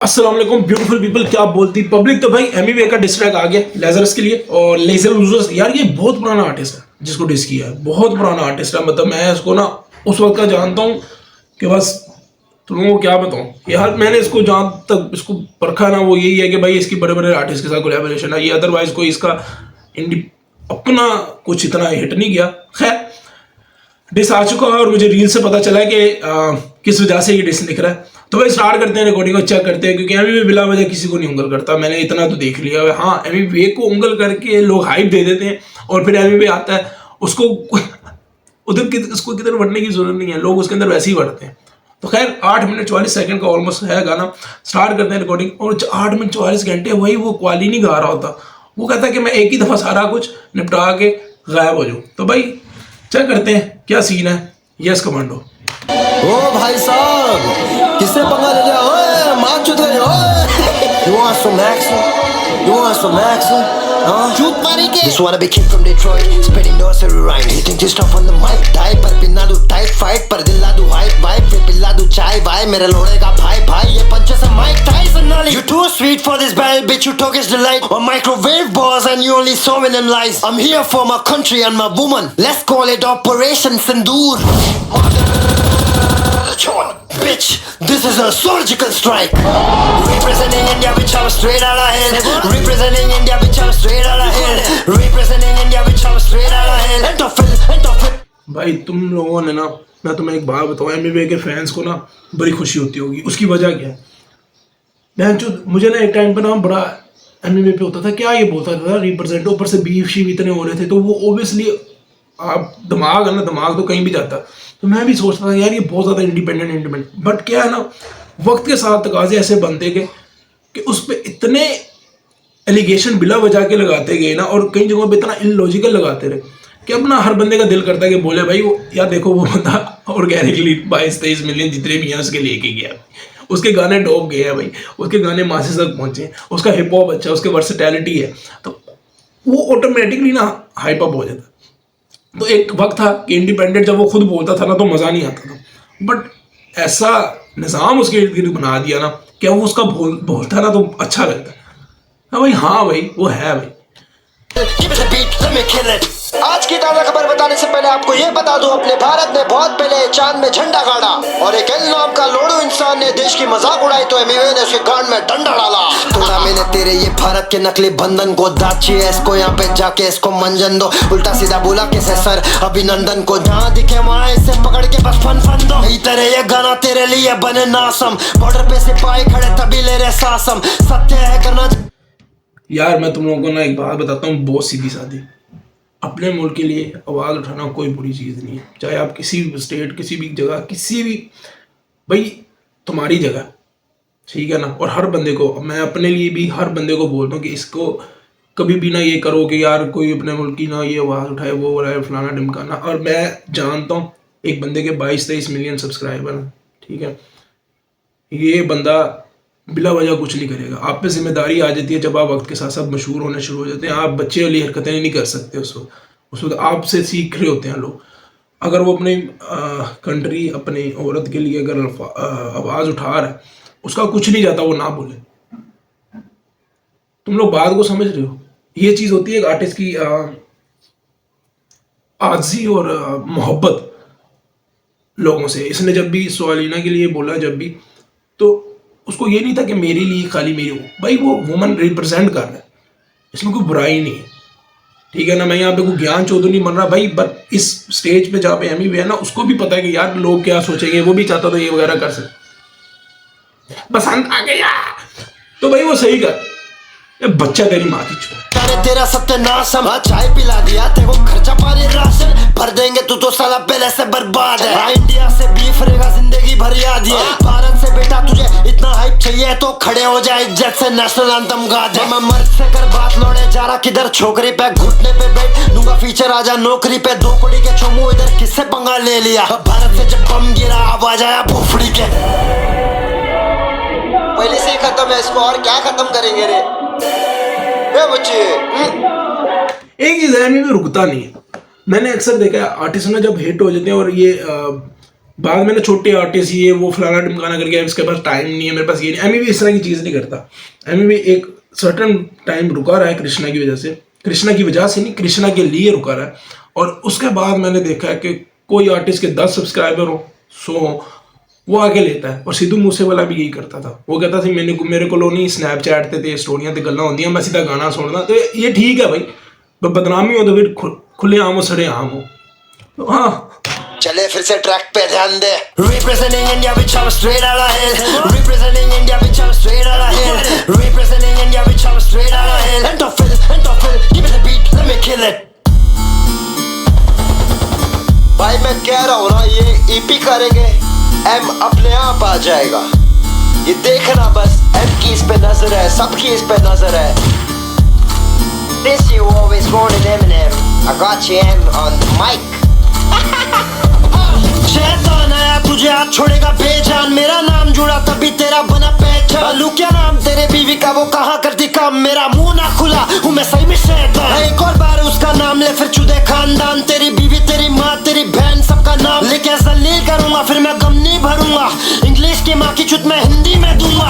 अस्सलाम वालेकुम beautiful people. क्या बोलती पब्लिक। तो भाई एमबीए का डिस ट्रैक आ गया लेजरस के लिए। और लेजर लूजर्स यार ये बहुत पुराना आर्टिस्ट है जिसको डिस किया है, बहुत पुराना आर्टिस्ट है। मतलब मैं इसको ना उस वक्त का जानता हूँ कि बस तुम लोगों को क्या बताऊँ यार। मैंने इसको जहाँ तक इसको परखा ना वो यही है कि भाई इसकी बड़े बड़े आर्टिस्ट के साथ कोलैबोरेशन है, ये अदरवाइज कोई इसका इंडी अपना कुछ इतना हिट नहीं गया। खैर डिस आ चुका है और मुझे रील से पता चला कि किस वजह से ये डिस लिख रहा है। तो भाई स्टार्ट करते हैं, रिकॉर्डिंग को चेक करते हैं, क्योंकि एमबीए बिला वजह किसी को नहीं उंगल करता। मैंने इतना तो देख लिया है। हाँ एमबीए को उंगल करके लोग हाइप दे देते हैं और फिर एमबीए आता है उसको उसको किधर बढ़ने की जरूरत नहीं है, लोग उसके अंदर वैसे ही बढ़ते हैं। तो खैर 8 मिनट 44 सेकंड का ऑलमोस्ट है गाना। स्टार्ट करते हैं रिकॉर्डिंग और 8 मिनट 44 घंटे वही वो क्वाली नहीं गा रहा होता। वो कहता है कि मैं एक ही दफा सारा कुछ निपटा के गायब हो जाऊँ। तो भाई चेक करते हैं क्या सीन है। Yes commando. ओ भाई साहब किससे पंगा ले लिया? ओए मार चुत गए। ओए you want some action? You want some action? Shoot मारी के Just wanna be kid from Detroit Spitting nursery rhymes Hitting just off on the mic Die पर पिना दू tight fight पर दिला दू hype vibe फिर पिला दू चाय भाई मेरे लोड़े का भाई भाई ये पंचे से Mike Tyson नाली You too sweet for this battle bitch you talk is delight On microwave balls and you only saw in them lies I'm here for my country and my woman Let's call it Operation Sindoor Bitch, this is a surgical strike. Representing India, bitch, I'm straight out of hell. Representing India, bitch, I'm straight out of hell. Representing India, bitch, I'm straight out of hell. End of it. भाई तुम लोगों ने ना, मैं तुम्हें एक बात बताऊं, एमबीए के फैंस को ना बड़ी खुशी होती होगी। उसकी वजह क्या है? मैं जो मुझे ना एक टाइम पर ना बड़ा एमबीए पे होता था, क्या ये बोलता था रिप्रेजेंट, ऊपर से बीफ शीफ इतने हो रहे थे, तो वो ओबियसली आप दिमाग है ना, दिमाग तो कहीं भी जाता। तो मैं भी सोचता था यार ये बहुत ज़्यादा इंडिपेंडेंट बट क्या है ना, वक्त के साथ तकाजे ऐसे बनते गए कि उस पर इतने एलिगेशन बिला वजह के लगाते गए ना, और कई जगहों पे इतना इलॉजिकल लगाते रहे कि अब ना हर बंदे का दिल करता है कि बोले भाई वो यार देखो वो बंदा ऑर्गेनिकली 22-23 मिलियन जितने भी हैं उसके लेके गया, उसके गाने डोब गए हैं भाई, उसके गाने मासेस तक पहुंचे, उसका हिप हॉप अच्छा, उसके वर्सेटैलिटी है, तो वो ऑटोमेटिकली ना हाइप अप हो जाता। तो एक वक्त था कि इंडिपेंडेंट जब वो खुद बोलता था ना तो मज़ा नहीं आता था, बट ऐसा निज़ाम उसके इर्द गिर्द बना दिया ना कि वो उसका बोलता ना तो अच्छा लगता है। हाँ भाई, हाँ भाई वो है भाई। Give it a beat, let me kill it. आज की ताजा खबर बताने से पहले आपको ये बता दूं, अपने भारत ने बहुत पहले चांद में झंडा गाड़ा और एक एल नाम का लोड़ू इंसान ने देश की मजाक उड़ाई तो एमबीए ने उसके गांड में डंडा डाला। तोड़ा मैंने तेरे ये भारत के नकली बंधन को, दाची है इसको यहाँ पे जाके इसको मंजन दो, उल्टा सीधा बोला कैसे सर अभिनंदन को, जहाँ दिखे वहाँ इसे पकड़ के बस फन दो। तेरे ये गाना तेरे लिए बने नासम, बॉर्डर पे सिपाही खड़े तभी ले रहे सासम, सत्य है करना। यार मैं तुम लोगों को ना एक बात बताता हूँ, बहुत सीधी सादी, अपने मुल्क के लिए आवाज़ उठाना कोई बुरी चीज़ नहीं है। चाहे आप किसी भी स्टेट, किसी भी जगह, किसी भी, भाई तुम्हारी जगह, ठीक है ना। और हर बंदे को, मैं अपने लिए भी हर बंदे को बोलता हूँ कि इसको कभी भी ना ये करो कि यार कोई अपने मुल्क की ना ये आवाज़ उठाए, वो रहे फलाना ढिमकाना। और मैं जानता हूँ एक बंदे के 22-23 मिलियन सब्सक्राइबर हैं, ठीक है, ये बंदा बिला वजह कुछ नहीं करेगा। आप पे जिम्मेदारी आ जाती है जब आप वक्त के साथ साथ मशहूर होने शुरू हो जाते हैं। आप बच्चे वाली हरकतें नहीं कर सकते उस वक्त आपसे सीख रहे होते हैं लोग। अगर वो अपनी कंट्री, अपनी औरत के लिए अगर आवाज़ उठा रहा है, उसका कुछ नहीं जाता वो ना बोले। तुम लोग बात को समझ रहे हो? ये चीज़ होती है एक आर्टिस्ट की आजी और मोहब्बत लोगों से। इसने जब भी स्वालीना के लिए बोला, जब भी, तो उसको ये नहीं था कि मेरे लिए खाली मेरी हो, भाई वो वुमन रिप्रेजेंट कर रहा है, इसमें कोई बुराई नहीं है, ठीक है ना। मैं यहाँ पे कोई ज्ञान चौधरी नहीं बन रहा भाई, बट इस स्टेज पे जहाँ पे एमबीए है ना, उसको भी पता है कि यार लोग क्या सोचेंगे, वो भी चाहता तो ये वगैरह कर सकते, पसंद आ गया तो भाई वो सही कर, बच्चा तेरी माँ की छोड़। तेरा सत्यानाशम, चाय पिला दिया तेरे को, खर्चा पानी राशन भर देंगे, तू तो साला पहले से बर्बाद है। इंडिया से बीफ रहेगा जिंदगी भर याद है, भारत से बेटा तुझे इतना हाइप चाहिए तो खड़े हो जाए इज्जत से, नेशनल एंथम गा दे। मैं मर्द से कर बात, लौड़े जा रहा किधर छोकरी पे, घुटने पे बैठ दूंगा फीचर, आजा नौकरी पे, 2 कोड़ी के चोमू इधर किससे पंगा ले लिया। भारत से जब बम गिरा आवाज आया भोफड़ी के, पहले से ही खत्म है, इसको और क्या खत्म करेंगे रे बच्चे। एक चीज है, एमबीए रुकता नहीं है। मैंने अक्सर देखा है आर्टिस्ट ना जब हिट हो जाते हैं और ये बाद में मैंने छोटे आर्टिस्ट ये वो फलाना ढिमकाना करके इसके पास टाइम नहीं है, मेरे पास ये नहीं। एमी भी इस तरह की चीज़ नहीं करता। एमी भी एक सर्टन टाइम रुका रहा है कृष्णा की वजह से, कृष्णा की वजह से नहीं, कृष्णा के लिए रुका रहा है। और उसके बाद मैंने देखा है कि कोई आर्टिस्ट के 10 सब्सक्राइबर हो 100 हो, वो आगे लेता है। और सिद्धू मूसेवाला भी यही करता था, वो कहता था मेरे को नहीं स्नैपचैट ते स्टोरियां ते गल्लां होंदियां, मैं सीधा गाना सुनना। तो ये ठीक है भाई, बदनामी हो तो फिर खुले आम हो सड़े आम हो। तो हाँ, चले फिर से ट्रैक पे ध्यान दे। Representing India bitch I'm straight outta hell. Representing India bitch I'm straight outta hell. Representing India bitch I'm straight outta hell. End of fill, give me the beat, let me kill it. भाई मैं कह रहा हूँ ना, ये EP करेंगे M अपने आप आ जाएगा। ये देखना बस, M की इस पे नजर है, सबकी इस पे नजर है। This you always wanted Eminem, I got you M on the mic. शैतान आया तुझे आज छोड़ेगा बेजान, मेरा नाम जुड़ा तभी तेरा बना पहचान। लू क्या नाम तेरे बीवी का, वो कहाँ करती काम, मेरा मुंह ना खुला हूँ मैं सही में शैतान। एक और बार उसका नाम ले फिर चुदे खानदान, तेरी बीवी तेरी माँ तेरी बहन सबका नाम लेके जलील करूंगा, फिर मैं गम नहीं भरूंगा। इंग्लिश की माँ की चुत मैं हिंदी में दूंगा।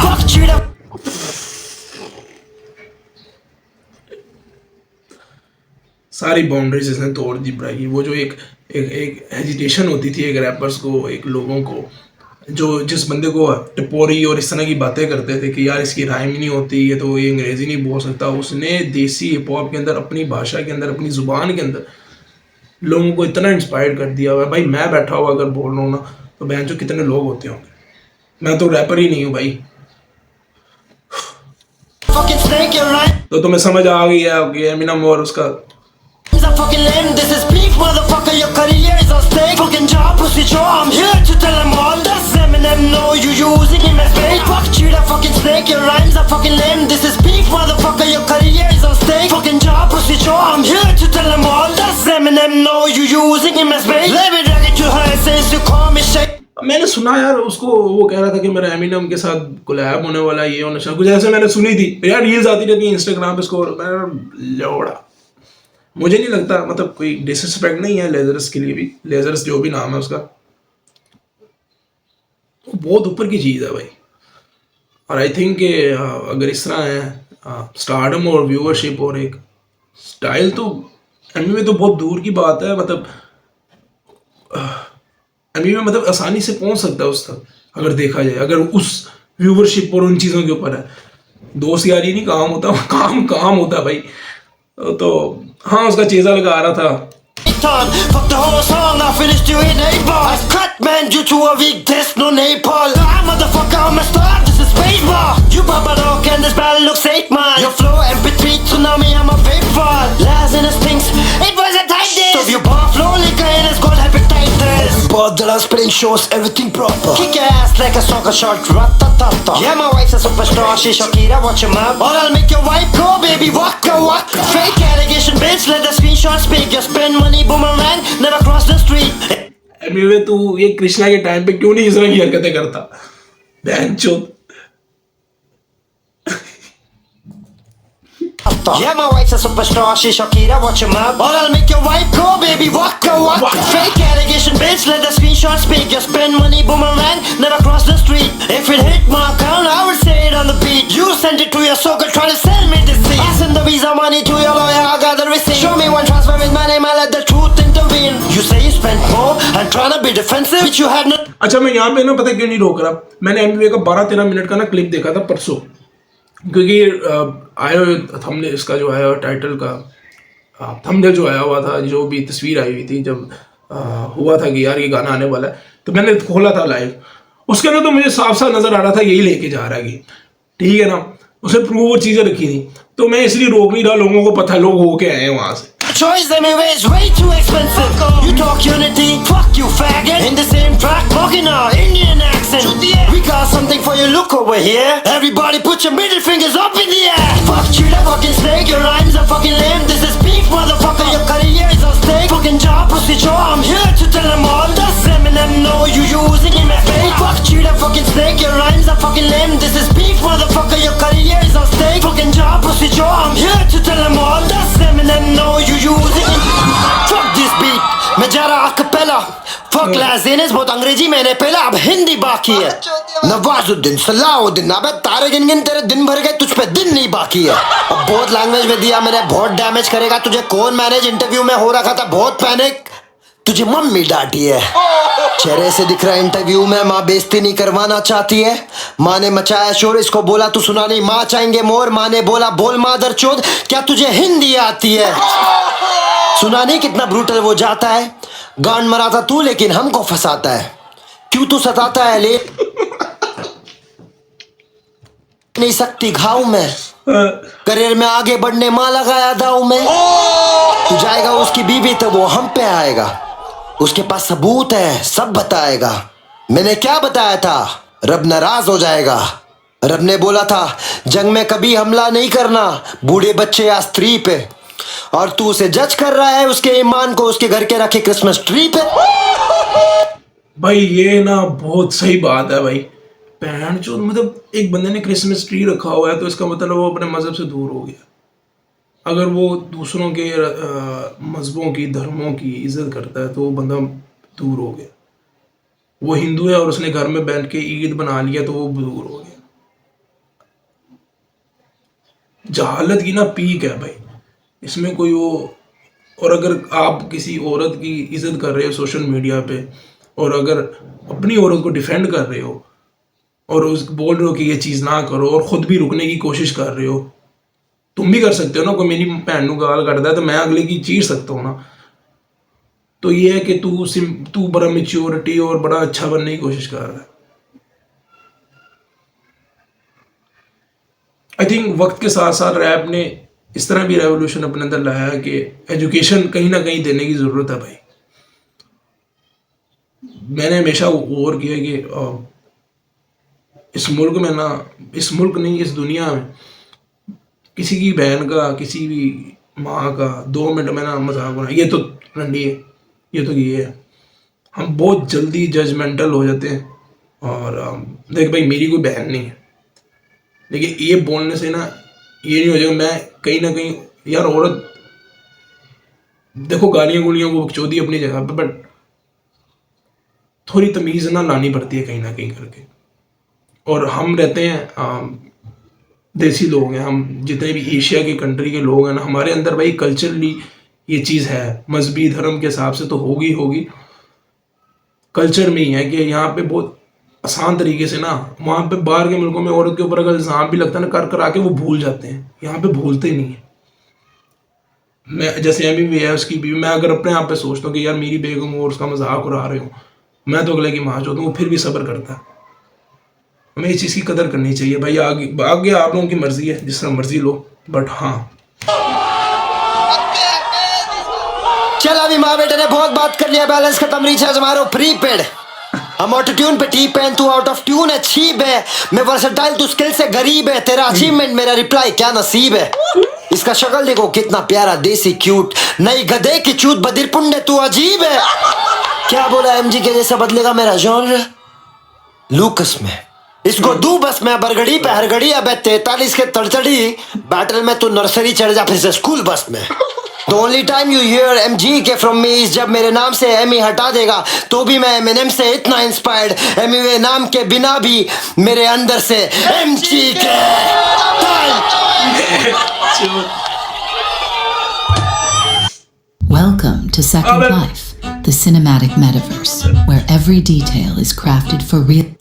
सारी बाउंड्रीज इसने तोड़ दी भाई। वो जो एक हेजिटेशन होती थी एक रैपर्स को, एक लोगों को, जो जिस बंदे को टपोरी और इस तरह की बातें करते थे कि यार इसकी राइम ही नहीं होती, ये तो ये अंग्रेजी नहीं बोल सकता, उसने देसी हिप हॉप के अंदर, अपनी भाषा के अंदर, अपनी ज़ुबान के अंदर लोगों को इतना इंस्पायर कर दिया हुआ है। भाई मैं बैठा हुआ अगर बोल रहा हूँ ना, तो बहन जो कितने लोग होते होंगे। मैं तो रैपर ही नहीं हूँ भाई। तो तुम्हें समझ आ गई है कि एमिनेम और उसका fucking lame, this is peak motherfucker, your career is on stake. Fucking job pussy Joe, I'm here to tell them all. Does Eminem know you using him as bait? Fuck cheetah, fucking snake, your rhymes are fucking lame. This is peak motherfucker, your career is on stake. Fucking job pussy Joe, I'm here to tell them all. Does Eminem know you using him as bait? Let me drag it to her since you call me shake. मैंने सुना यार उसको, वो कह रहा था कि मेरा एमिनेम के साथ कोलैब होने वाला, ये होना चाहिए कुछ ऐसे मैंने सुनी थी यार। रील्स आती रहती है इंस्टाग्राम पे, इसको लोड़ा। मुझे नहीं लगता, मतलब कोई डिसरिस्पेक्ट नहीं है लेजर्स के लिए भी, लेजर्स जो भी नाम है उसका, वो बहुत ऊपर की चीज़ है भाई। और आई थिंक अगर इस तरह है स्टारडम और व्यूअरशिप और एक स्टाइल, तो एमी में तो बहुत दूर की बात है। मतलब एमी में मतलब आसानी से पहुंच सकता है उस तक, अगर देखा जाए, अगर उस व्यूअरशिप और उन चीज़ों के ऊपर है। दोस्त यारी नहीं काम होता, काम होता है भाई। तो हाँ, उसका चेज़ा लगा आ रहा था। Fuck the whole song, I finished you in 8 bars. Cut man due to a weak test, no Nepal. Motherfucker, I'm a star, this is baseball. You Baba Rock and this battle looks 8 man. Your flow MP3 tsunami, I'm a paper. Last in the stinks, it was a tight day. So you bar flow like a it's called hepatitis. Bother spinning shows, everything proper. Kick your ass like a soccer shot, rat-ta-ta-ta. Yeah, my wife's a superstar, she Shakira, watch him up. Or I'll make your wife go, baby, waka waka. Fake allegation, bitch, let the screenshot speak. You spend money, boomerang, never cross the street. एमी तू ये कृष्णा के time पे क्यों नहीं इस तरह की हरकतें करता, बहनचोद। Yeah, my wife's a superstar, she Shakira, watch him up. Or I'll make your wife go, baby, waka waka. Fake allegation, bitch, let the screenshot speak. You spend money, boomerang, never cross the street. If it hit my account, I would say it on the beat. You send it to your circle, trying to sell me this seat. I send the visa money to your lawyer, I got the receipt. Show me one transfer with my name, I let the truth intervene. You say you spent more, and trying to be defensive, but you had no. अच्छा, मैं यहाँ पे ना पता क्यों नहीं रोक रहा, मैंने एमबीए का 12-13 मिनट का ना क्लिप देखा था परसों, क्योंकि आया थंबनेल इसका जो आया टाइटल का थंबनेल जो आया हुआ था, जो भी तस्वीर आई हुई थी जब हुआ था कि यार ये गाना आने वाला है, तो मैंने खोला था लाइव, उसके अंदर तो मुझे साफ साफ नजर आ रहा था यही लेके जा रहा है कि ठीक है ना, उसने प्रूव वो चीज़ें रखी थी। तो मैं इसलिए रोक नहीं रहा, लोगों को पता है, लोग होके आए हैं वहाँ से। Choice anyway is way too expensive. You talk unity, fuck you faggot. In the same track, talking our Indian accent. We got something for you, look over here. Everybody put your middle fingers up in the air. Fuck cheetah, fucking snake, your rhymes are fucking lame. This is beef, motherfucker, your career is on stake. Fucking job, pussy Joe, I'm here to tell them all. Does Eminem know you using him as bait? Fuck cheetah, fucking snake, your rhymes are fucking lame. This is beef, motherfucker, your career is on stake. Fucking job, pussy Joe, I'm here to tell them all. Does Eminem know you using him? Fuck this beat, मैं जा रहा acapella. Fuck class देने बहुत अंग्रेजी मैंने पहले, अब हिंदी बाकी है। नवाजुद्दीन, सलाहुद्दीन, अबे तारे गिन गिन तेरे दिन भर गए, तुझ पे दिन नहीं बाकी है। अब बहुत लैंग्वेज में दिया मैंने, बहुत डैमेज करेगा तुझे कौन मैनेज। इंटरव्यू में हो रखा था बहुत पैनिक, तुझे मम्मी डांटी है। चेहरे से दिख रहा है इंटरव्यू में माँ बेइज्जती नहीं करवाना चाहती है। माँ ने मचाया शोर, इसको बोला तू सुना नहीं, माँ चाहेंगे मोर। माँ ने बोला बोल मादर चोद, क्या तुझे हिंदी आती है? सुना नहीं कितना ब्रूटल वो जाता है। गांड मरा था तू लेकिन हमको फंसाता है, क्यों तू सताता है? ले नहीं सकती घाव में, करियर में आगे बढ़ने माँ लगाया दाव में। तू जाएगा उसकी बीवी तो वो हम पे आएगा, उसके पास सबूत है सब बताएगा। मैंने क्या बताया था? रब नाराज हो जाएगा। रब ने बोला था जंग में कभी हमला नहीं करना, बूढ़े बच्चे या स्त्री पे, और तू उसे जज कर रहा है उसके ईमान को, उसके घर के रखे क्रिसमस ट्री पे। भाई ये ना बहुत सही बात है भाई। बहन चोद, मतलब एक बंदे ने क्रिसमस ट्री रखा हुआ है तो इसका मतलब वो अपने मजहब से दूर हो गया। अगर वो दूसरों के मजहबों की, धर्मों की इज्जत करता है तो वो बंदा दूर हो गया। वो हिंदू है और उसने घर में बैठ के ईद बना लिया तो वो दूर हो गया। जहालत की ना पीक है भाई इसमें, कोई वो। और अगर आप किसी औरत की इज्जत कर रहे हो सोशल मीडिया पे, और अगर अपनी औरत को डिफेंड कर रहे हो और उस बोल रहे हो कि ये चीज़ ना करो, और ख़ुद भी रुकने की कोशिश कर रहे हो, तुम भी कर सकते हो ना। कोई मेरी भैन को गाल करता है तो मैं अगले की चीर सकता हूँ ना। तो ये है कि तू बड़ा मेच्योरिटी और बड़ा अच्छा बनने की कोशिश कर रहा है। आई थिंक वक्त के साथ साथ रैप ने इस तरह भी रेवोल्यूशन अपने अंदर लाया है कि एजुकेशन कहीं ना कहीं देने की ज़रूरत है भाई। मैंने हमेशा गौर किया कि इस मुल्क में ना, इस मुल्क नहीं इस दुनिया में, किसी की बहन का, किसी भी माँ का 2 मिनट में ना मजाक बना, ये तो रंडी है, ये तो ये है, हम बहुत जल्दी जजमेंटल हो जाते हैं। और देख भाई मेरी कोई बहन नहीं है, लेकिन ये बोलने से ना ये नहीं हो जाएगा मैं कहीं ना कहीं, यार औरत देखो गालियाँ गुलियाँ वो बकचोदी अपनी जगह पर, बट थोड़ी तमीज़ ना लानी पड़ती है कहीं ना कहीं करके। और हम रहते हैं देसी लोग हैं, हम जितने भी एशिया की कंट्री के लोग हैं ना, हमारे अंदर भाई कल्चरली ये चीज़ है, मजहबी धर्म के हिसाब से तो होगी होगी, कल्चर में ही है कि यहाँ पे बहुत आसान तरीके से ना, वहाँ पे बाहर के मुल्कों में औरत के ऊपर अगर इल्ज़ाम भी लगता है ना, कर कर आके वो भूल जाते हैं, यहाँ पे भूलते ही नहीं है। मैं जैसे एमी भी है उसकी भी, मैं अगर अपने आप पे सोचता हूँ कि यार मेरी बेगम और उसका मजाक उड़ा रहे हूँ, मैं तो अगले की माँ होता हूँ, वो फिर भी सब्र करता है। हमें इस चीज़ की कदर करनी चाहिए भाई। आगे आगे आप लोगों की मर्जी है, जिस तरह मर्जी लो, बट हाँ। चल अभी माँ बेटे ने बहुत बात कर लिया, बैलेंस खत्म, रिचार्ज मारो प्रीपेड। हम ऑटो ट्यून पे टी पेन, तू आउट ऑफ ट्यून है, छीब है। मैं वर्सेटाइल, तू स्किल से गरीब है। तेरा अचीवमेंट मेरा रिप्लाई, क्या नसीब है। इसका शक्ल देखो कितना प्यारा, देसी क्यूट, नई गधे की चूत, बदिर पुंडे तू अजीब है। क्या बोला एमजी के जैसा बदलेगा मेरा जॉनर? लूकस में इसको दू बस में बरगड़ी पे हरगड़ी, अब 43 के तड़तड़ी बैटल में तू नर्सरी चढ़ जा फिर से स्कूल बस में। The only time you hear MG के from me is जब मेरे नाम से एमी हटा देगा तो भी मैं एमिनेम से इतना इंस्पायर्ड, एमी वे नाम के बिना भी मेरे अंदर से MG के Welcome to Second Life, the cinematic metaverse, where every detail is crafted for real.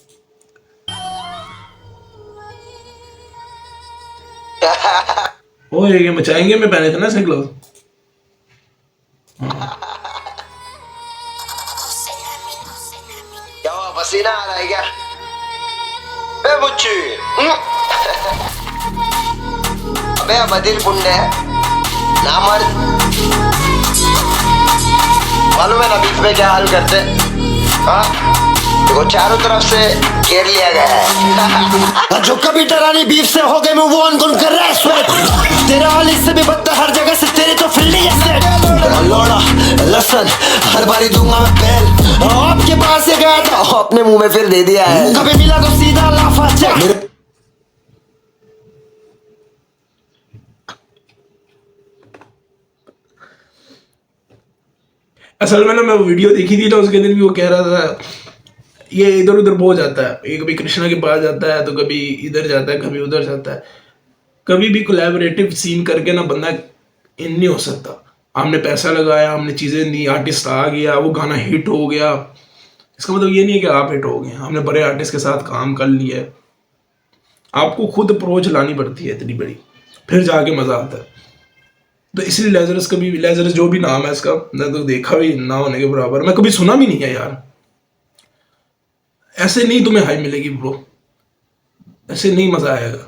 ओ ये मचाएंगे में पहने थे ना से ग्लव्स। क्या हुआ, पसीना आ रहा है क्या? बे बुच्ची अबे बदिर पुंडे ना मर्द, मालूम है ना बीच में क्या हाल करते? हाँ देखो चारों तरफ से घेर लिया गया है। जो कभी डरानी बीफ से हो गए, मैं वो अनकॉन कर रहा है स्वेट। तेरा हाल इससे भी बदतर हर जगह से, तेरी तो फील्डिंग है लोड़ा लसन, हर बारी दूंगा मैं पहल। आपके पास से गया था अपने मुंह में फिर दे दिया है, कभी मिला तो सीधा लाफा चेक। असल में ना मैं वीडियो देखी थी ना, उसके दिन भी वो कह रहा था ये इधर उधर बहुत जाता है, ये कभी कृष्णा के पास जाता है तो कभी इधर जाता है कभी उधर जाता है। कभी भी कोलैबोरेटिव सीन करके ना बंदा इन नहीं हो सकता। हमने पैसा लगाया, हमने चीज़ें दी, आर्टिस्ट आ गया, वो गाना हिट हो गया, इसका मतलब ये नहीं है कि आप हिट हो गए। हमने बड़े आर्टिस्ट के साथ काम कर लिया है, आपको खुद अप्रोच लानी पड़ती है इतनी बड़ी, फिर जाके मज़ा आता है। तो इसलिए लेजरस कभी, लेजरस जो भी नाम है इसका, मैं तो देखा भी ना होने के बराबर, मैं कभी सुना भी नहीं है यार। ऐसे नहीं तुम्हें हाई मिलेगी ब्रो, ऐसे नहीं मज़ा आएगा।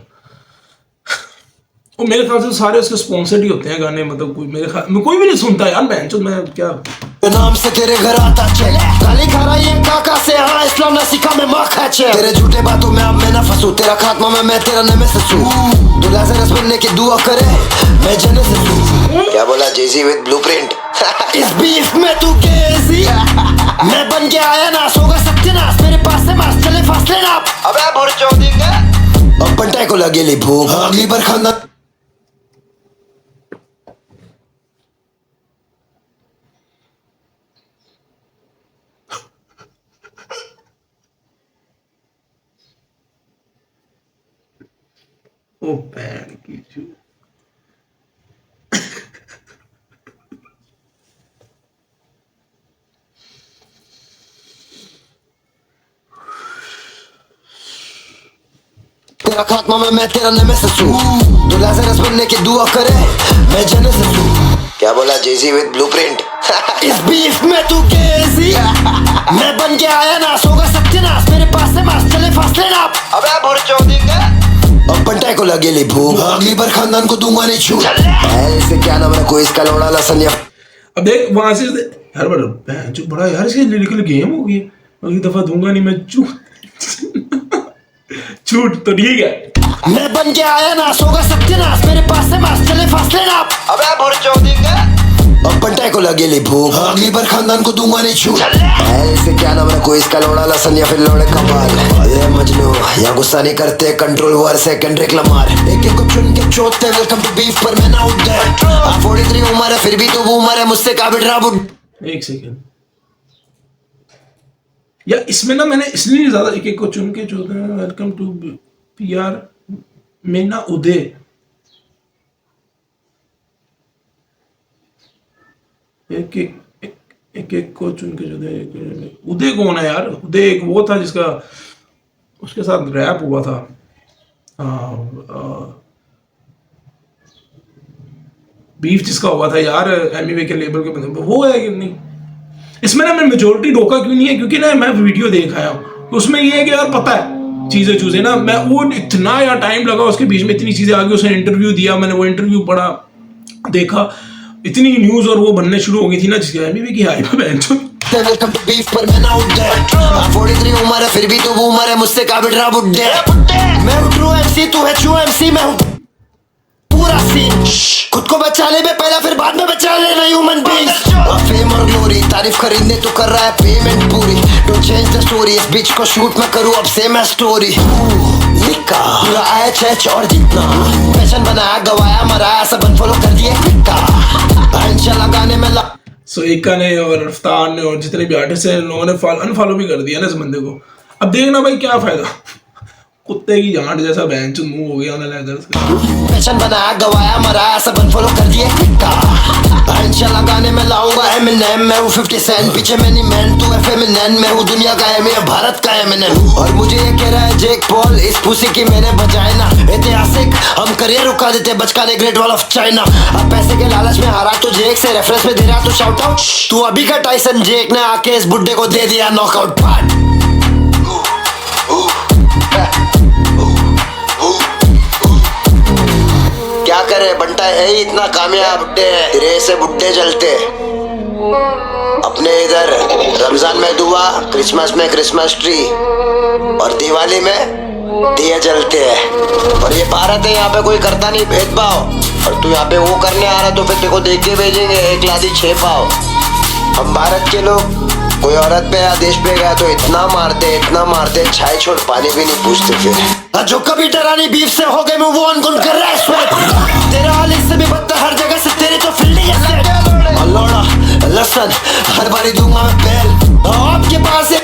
और मेरे ख्याल से सारे उसके स्पॉन्सर्ड ही होते हैं गाने, मतलब कोई मेरे ख्याल में कोई भी नहीं सुनता यार। मैं क्या नाम से तेरे घर आता चले, गाली खा रहा ये काका से, हाँ इस्लाम ने सीखा मैं माँ खाचे। तेरे झूठे बातों में अब मैं ना फंसूं, तेरा खात्मा में मैं तेरा नेमेसिस हूं। तू लाजरस बनने की दुआ करे, मैं जेनेसिस हूं। क्या बोला जेजी विद ब्लूप्रिंट? इस बीफ में तू केजी, मैं बन के आया ना, सोगा सत्यनाश, मेरे पास से मास चले फासले ना। अबे बुरचोदी के अब बंटे को लगेली भूख, अगली बार खाना। ओ पैर की चू। तेरा खात्मा में मैं तेरा नेमेसिस हूं। तू लाजरस बनने की दुआ करे, मैं जेनेसिस हूं। क्या बोला जेजी विद ब्लूप्रिंट? इस बीफ में तू केजी, मैं बन के आया ना, सोगा सत्यनाश, मेरे पास से मास चले फासले ना। अबे बुरचोदी के अब बंटे को लगेली भूख, अगली बार खानदान को दूंगा नहीं छू। ऐसे क्या नाम रखो इसका, लौड़ा लसन या। अब देख वहां से हर बार जो बड़ा यार इसके लिरिकल गेम हो गई, अगली दफा दूंगा नहीं मैं छूट तो ठीक है। मैं बन के आया ना, सोगा सत्यनाश, मेरे पास से मास चले फासले ना। अबे बुरचोदी के अब बंटे को लगेली भूख, अगली बार खानदान को दूंगा नहीं छू। ऐसे क्या नाम रखो इसका, लौड़ा लसन या फिर लौड़े कमाल। ये मजनू या गुस्सा नहीं करते, कंट्रोल वर सेकेंडरी लमार, एक एक को चुन के चोटते। वेलकम टू बीफ पर मैं ना उठ गया, 43 उम्र है फिर भी तो वो उम्र है मुझसे काबिल राबुड। एक सेकेंड या इसमें ना मैंने इसलिए ज्यादा एक एक को चुन के चौथे वेलकम टू पीआर में ना उदय, एक को चुन के चौथे। उदय कौन है यार? उदय एक वो था जिसका उसके साथ रैप हुआ था, बीफ जिसका हुआ था यार एमवे के लेबल के बंदे, वो है कि नहीं? इसमें ना मैं मेजोरिटी रोका क्यों नहीं है, क्योंकि ना मैं वीडियो देख आया हूँ, उसमें ये है कि यार पता है चीज़ें ना, मैं वो इतना यार टाइम लगा उसके बीच में, इतनी चीज़ें आ गई। उसने इंटरव्यू दिया, मैंने वो इंटरव्यू पढ़ा देखा, इतनी न्यूज़ और वो बनने शुरू हो गई थी ना जिसकी एमवी की हाइप है। वेलकम टू बीफ पर मैं ना उठ गया, 43 उम्र है फिर भी तो वो उम्र है मुझसे काबिल राबुड। मैं हूँ ट्रू एमसी, तू है ट्रू एमसी, मैं हूँ पूरा सीन। खुद को बचा ले बे पहला, फिर बाद में बचा लेना ह्यूमन बीइंग्स। फेम और ग्लोरी तारीफ खरीदने तो कर रहा है पेमेंट पूरी। डोंट चेंज द स्टोरी, इस बीच को शूट मैं करूँ अब से मैं स्टोरी। निका पूरा एच और जितना फैशन बनाया, गवाया मराया, सब अनफॉलो कर दिए क्लिका। इंशाल्लाह गाने में सो एका ने और रफ्तार ने और जितने भी आर्टिस्ट हैं लोगों ने अनफॉलो भी कर दिया ना इस बंदे को। अब देखना भाई क्या फायदा, कुत्ते की जांट जैसा बैंच मुंह हो गया ना लेदर्स का। फैशन बनाया, गवाया मराया, सब अनफॉलो कर दिए क्लिका। इंशाल्लाह गाने में लाऊंगा एमिनेम, मैं हूँ 50 सेंट, पीछे मैनी मैन, तू है फेमिनिन, मैं हूँ दुनिया का एमिनेम, भारत का एमिनेम। और मुझे ये कह रहा है जेक पॉल, इस पुसी की मैंने बजाए ना। ऐतिहासिक हम करियर रुका देते, बचकाने ग्रेट वॉल ऑफ चाइना। अब पैसे के लालच में हारा तो जेक से रेफरेंस में दे रहा तो शाउट आउट। तू अभी का टाइसन जेक ने आके इस बुड्ढे को दे दिया नॉकआउट पार्ट। क्या करे बंटा है ही इतना कामयाब, तेरे से बुड्ढे चलते। अपने इधर रमजान में दुआ, क्रिसमस में क्रिसमस ट्री और दिवाली में दिए जलते हैं। और ये भारत है, यहाँ पे कोई करता नहीं भेदभाव। और तू यहाँ पे वो करने आ रहा तो फिर तेरे को देख के भेजेंगे, एक लादी 6 पाव। हम भारत के लोग कोई औरत पे या देश पे गया तो इतना मारते छाई छोड़ पानी भी नहीं पूछते। फिर जो कभी डरानी बीफ से हो गए मैं वो अनगुन कर रहा है स्वेट। तेरा हाल इससे भी बदतर, हर जगह से तेरी तो फील्डिंग है। लौड़ा लसन हर बारी दूंगा मैं बेल आपके पास है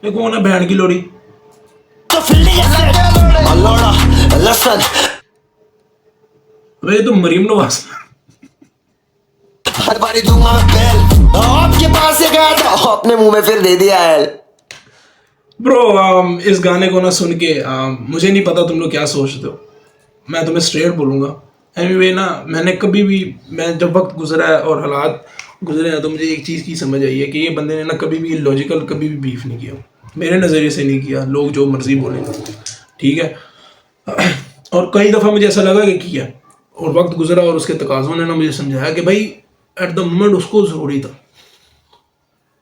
ये कौन है बहन की लोड़ी? तो फील्डिंग है लोड़ा लसन अबे ये तो मरीम नवाज। हर बारी दूंगा मैं बेल आपके पास से गया था अपने मुंह में फिर दे दिया है ब्रो इस गाने को ना सुन के मुझे नहीं पता तुम लोग क्या सोचते हो, मैं तुम्हें स्ट्रेट बोलूँगा। एनीवे ना मैंने कभी भी, मैं जब वक्त गुजरा है और हालात गुजरे हैं तो मुझे एक चीज़ की समझ आई है कि ये बंदे ने ना कभी भी लॉजिकल कभी भी बीफ नहीं किया, मेरे नज़रिए से नहीं किया। लोग जो मर्जी बोलें, ठीक है। और कई दफ़ा मुझे ऐसा लगा कि किया, और वक्त गुजरा और उसके तकाज़ों ने ना मुझे समझाया कि भाई एट द मोमेंट उसको ज़रूरी था।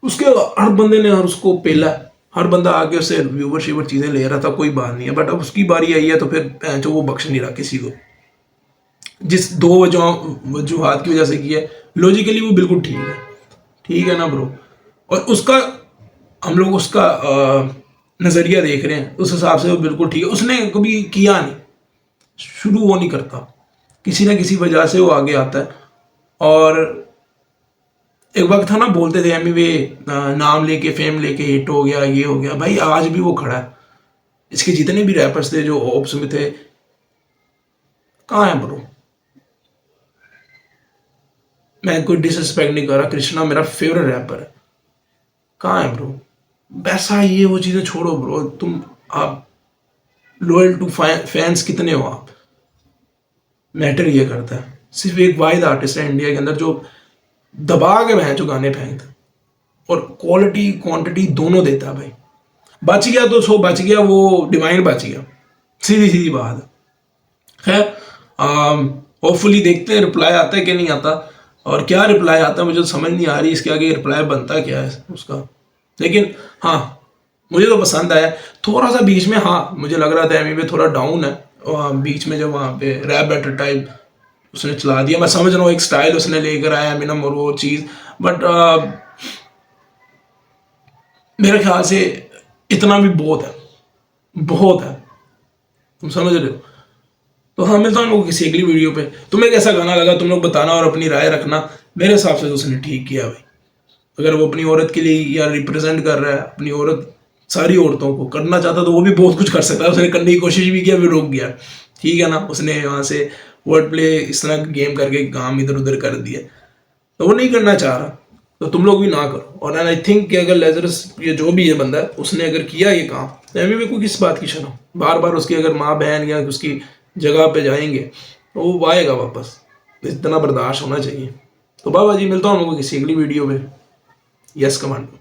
उसके हर बंदे ने हर उसको पेला, हर बंदा आके उससे व्यूवर शीवर चीज़ें ले रहा था, कोई बात नहीं है। बट अब उसकी बारी आई है तो फिर जो वो बख्श नहीं रहा किसी को। जिस दो वजूहात की वजह से किया है, लॉजिकली वो बिल्कुल ठीक है ना ब्रो। और उसका हम लोग उसका नज़रिया देख रहे हैं, उस हिसाब से वो बिल्कुल ठीक है। उसने कभी किया नहीं, शुरू वो नहीं करता, किसी ना किसी वजह से वो आगे आता है। और एक वक्त था ना बोलते थे एमी वे नाम लेके फेम लेके हिट हो गया, ये हो गया। भाई आज भी वो खड़ा है। इसके जितने भी रैपर्स थे जो ओप्स में थे, कहाँ है ब्रो? मैं कोई डिसरिस्पेक्ट नहीं कर रहा, कृष्णा मेरा फेवरेट रैपर है, कहाँ है ब्रो? वैसा ये वो चीज़ें छोड़ो ब्रो। आप लॉयल टू फैंस कितने हो आप, मैटर ये करता है। सिर्फ एक वाहिद आर्टिस्ट है इंडिया के अंदर जो दबा के मैं जो गाने फेंकता और क्वालिटी क्वांटिटी दोनों देता है भाई। बच गया तो सो बच गया, वो डिवाइन बच गया, सीधी बात है। खैर होपफुली देखते हैं रिप्लाई आता है कि नहीं आता, और क्या रिप्लाई आता है मुझे तो समझ नहीं आ रही। इसके आगे रिप्लाई बनता क्या है उसका। लेकिन हाँ मुझे तो पसंद आया। थोड़ा सा बीच में हाँ मुझे लग रहा था एमी पे थोड़ा डाउन है, बीच में जब वहाँ पे रैप बैटल टाइप उसने चला दिया। मैं समझ रहा हूँ एक स्टाइल उसने लेकर आया एमिनम और वो चीज़, बट मेरे ख्याल से इतना भी बहुत है, तुम समझ रहे हो। तो हाँ मिलता हूँ किसी अगली वीडियो पे। तुम्हें कैसा गाना लगा तुम लोग बताना और अपनी राय रखना। मेरे हिसाब से तो उसने ठीक किया भाई। अगर वो अपनी औरत के लिए या रिप्रेजेंट कर रहा है अपनी औरत, सारी औरतों को करना चाहता तो वो भी बहुत कुछ कर सकता है। उसने करने की कोशिश भी किया, फिर रुक गया, ठीक है ना। उसने वहाँ से वर्ड प्ले इस तरह गेम करके काम इधर उधर कर दिया, तो वो नहीं करना चाह रहा, तो तुम लोग भी ना करो। और आई थिंक कि अगर लेजरस ये जो भी ये बंदा है उसने अगर किया ये काम, तो एमी को किस बात की शर्म। बार बार उसकी अगर माँ बहन या उसकी जगह पे जाएंगे तो वो आएगा वापस, इतना बर्दाश्त होना चाहिए। तो बाबा जी मिलता हूँ हम लोग किसी अगली वीडियो में। Yes commando.